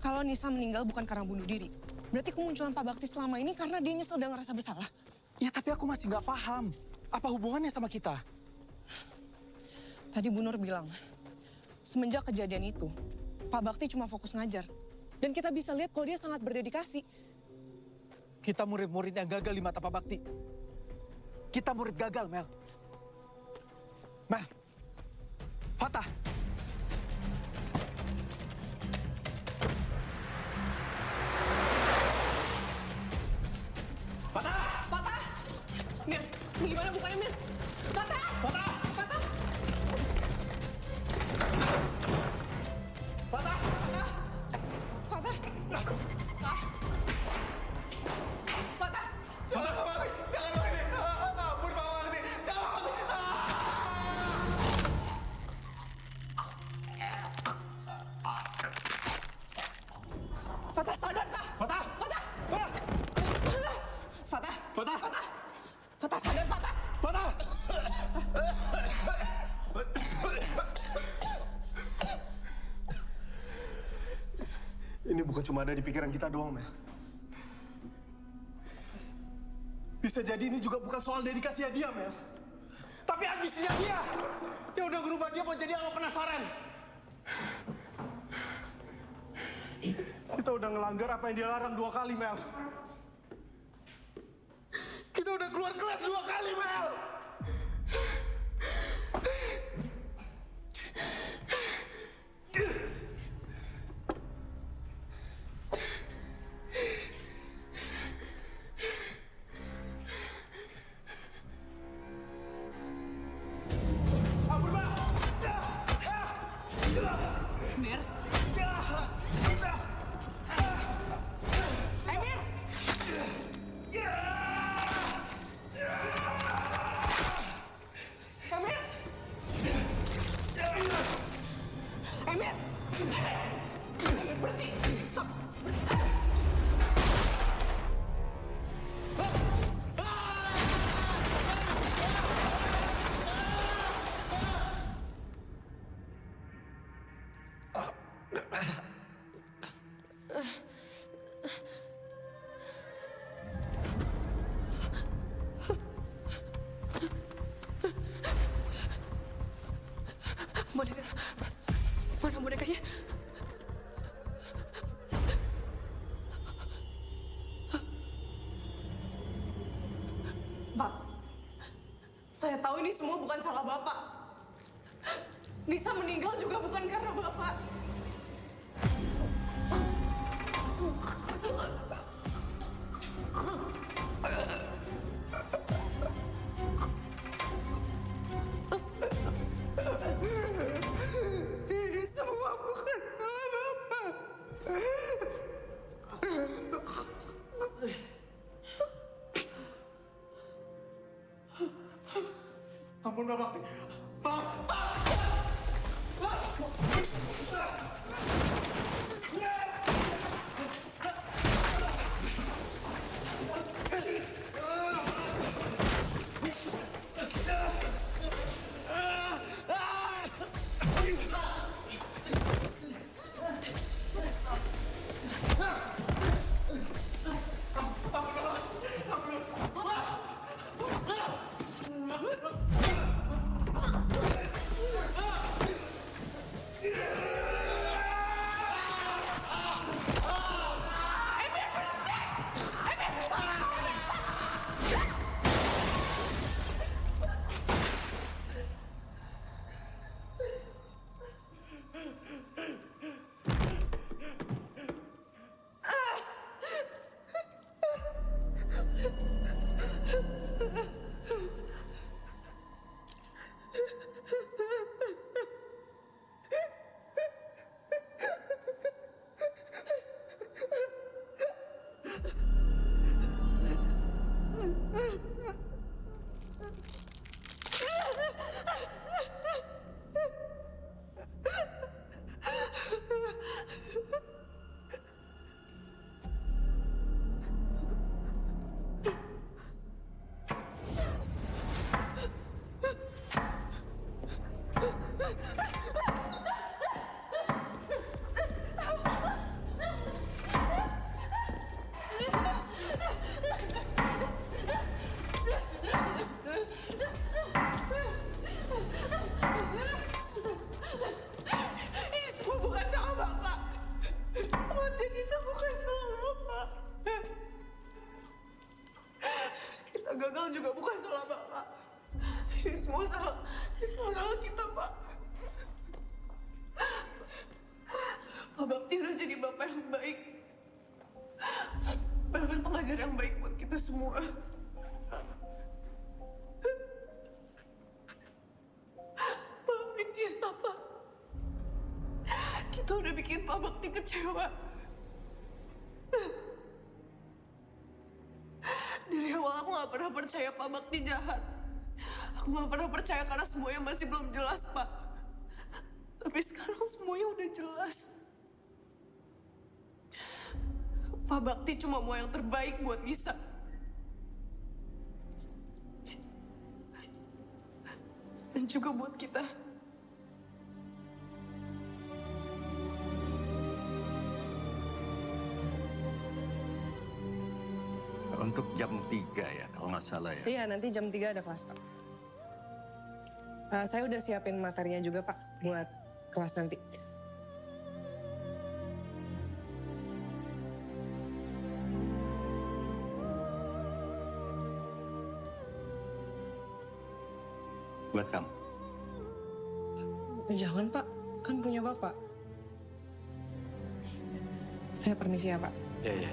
Kalau Nisa meninggal bukan karena bunuh diri, berarti kemunculan Pak Bakti selama ini karena dia nyesel dan ngerasa bersalah.
Ya, tapi aku masih nggak paham. Apa hubungannya sama kita?
Tadi Bu Nur bilang, semenjak kejadian itu, Pak Bakti cuma fokus ngajar. Dan kita bisa lihat kalau dia sangat berdedikasi.
Kita murid-murid yang gagal di mata Pak Bakti. Kita murid gagal, Mel. Mel. Fatah.
Patah! Patah! Mir, ini gimana bukanya, Mir? Patah! Patah! Patah! Patah! Patah! Patah! Ah! Patah!
Jangan Pak Bakti! Jangan Pak Bakti! Ampun Pak Bakti! Jangan Pak Bakti!
Patah, sadar, Tah!
Patah!
Patah! Patah! Fatah! Fatah! Fatah! Fatah, sadar, Fatah!
Fatah!
Ini bukan cuma ada di pikiran kita doang, Mel. Bisa jadi ini juga bukan soal dedikasinya dia, Mel. Tapi ambisinya dia. Yang udah berubah dia buat jadi anak penasaran. Kita udah ngelanggar apa yang dia larang 2 kali, Mel. Kita udah keluar kelas 2 kali, Mel. Ampun, Pak.
Mir. Mir. Emir! Emir! Emir, berhenti! Stop!
Boneka. Mana bonekanya?
Pak, saya tahu ini semua bukan salah Bapak. Nisa meninggal juga bukan karena Bapak. Ini semua bukan salah Bapak.
Ampun Pak Bakti. Pak! Ini semua bukan salah Bapak. Mati Nisa bukan salah Bapak. Kita gagal juga bukan salah Bapak. Ini semua salah kita, Pak. Pak Bakti udah jadi Bapak yang baik. Bahkan pengajar yang baik buat kita semua. Maafin kita, Pak. Kita udah bikin Pak Bakti kecewa. Dari awal aku gak pernah percaya Pak Bakti jahat. Aku gak pernah percaya karena semuanya masih belum jelas, Pak. Tapi sekarang semuanya udah jelas. Pak Bakti cuma mau yang terbaik buat Nisa. Dan juga buat kita.
Untuk jam 3 ya, kalau nggak salah ya.
Iya, nanti jam 3 ada kelas, Pak. Saya udah siapin materinya juga, Pak, buat kelas nanti.
Buat kamu.
Jangan, Pak. Kan punya Bapak. Saya permisi ya, Pak.
Iya.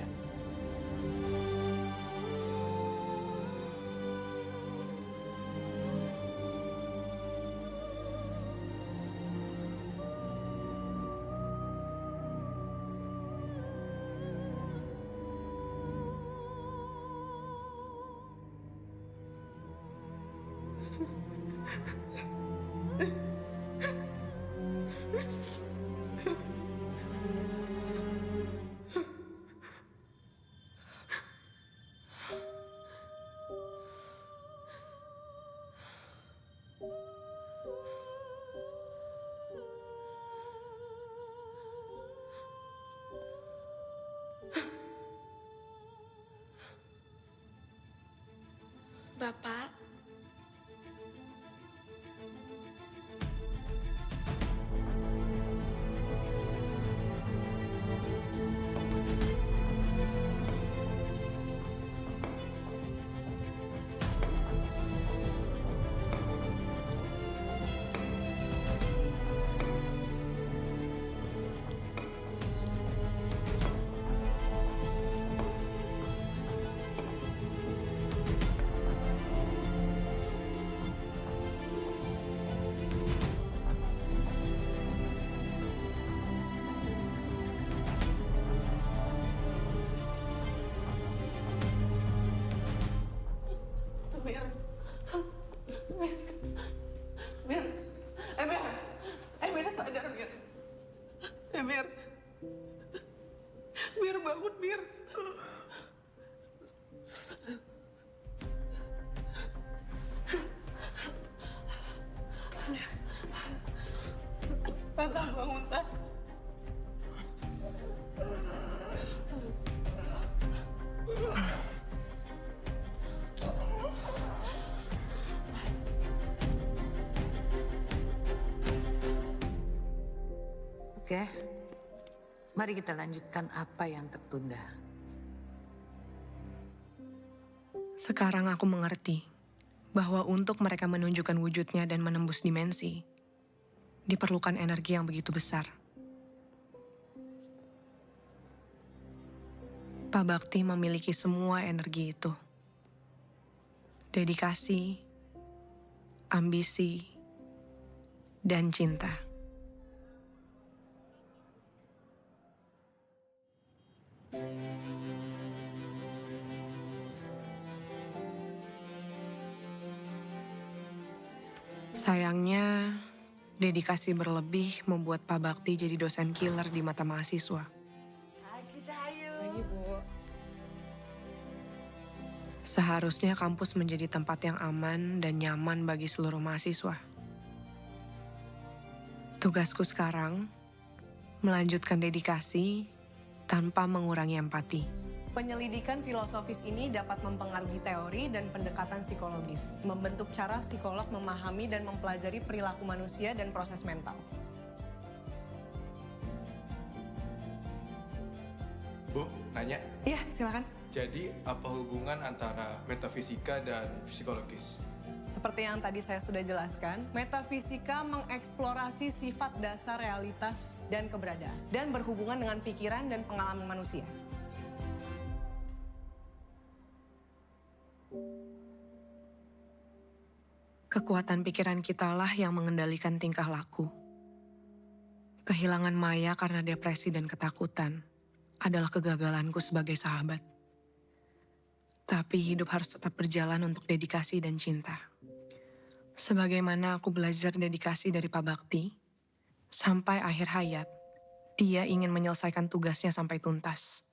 Bapak,
Mir. Mir, bangun, Mir. Tata, bangun, Tata.
Oke, mari kita lanjutkan apa yang tertunda.
Sekarang aku mengerti bahwa untuk mereka menunjukkan wujudnya dan menembus dimensi, diperlukan energi yang begitu besar. Pak Bakti memiliki semua energi itu. Dedikasi, ambisi, dan cinta. Sayangnya, dedikasi berlebih membuat Pak Bakti jadi dosen killer di mata mahasiswa.
Pagi, Bu.
Seharusnya kampus menjadi tempat yang aman dan nyaman bagi seluruh mahasiswa. Tugasku sekarang, melanjutkan dedikasi tanpa mengurangi empati.
Penyelidikan filosofis ini dapat mempengaruhi teori dan pendekatan psikologis, membentuk cara psikolog memahami dan mempelajari perilaku manusia dan proses mental.
Bu, nanya.
Iya, silakan.
Jadi apa hubungan antara metafisika dan psikologis?
Seperti yang tadi saya sudah jelaskan, metafisika mengeksplorasi sifat dasar realitas dan keberadaan, dan berhubungan dengan pikiran dan pengalaman manusia.
Kekuatan pikiran kitalah yang mengendalikan tingkah laku. Kehilangan Maya karena depresi dan ketakutan adalah kegagalanku sebagai sahabat. Tapi hidup harus tetap berjalan untuk dedikasi dan cinta. Sebagaimana aku belajar dedikasi dari Pak Bakti, sampai akhir hayat, dia ingin menyelesaikan tugasnya sampai tuntas.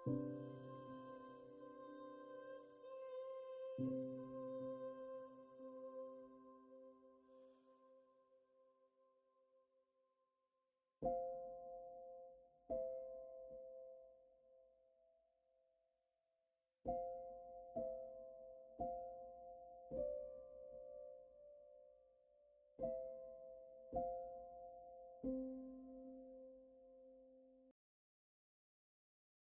Pak.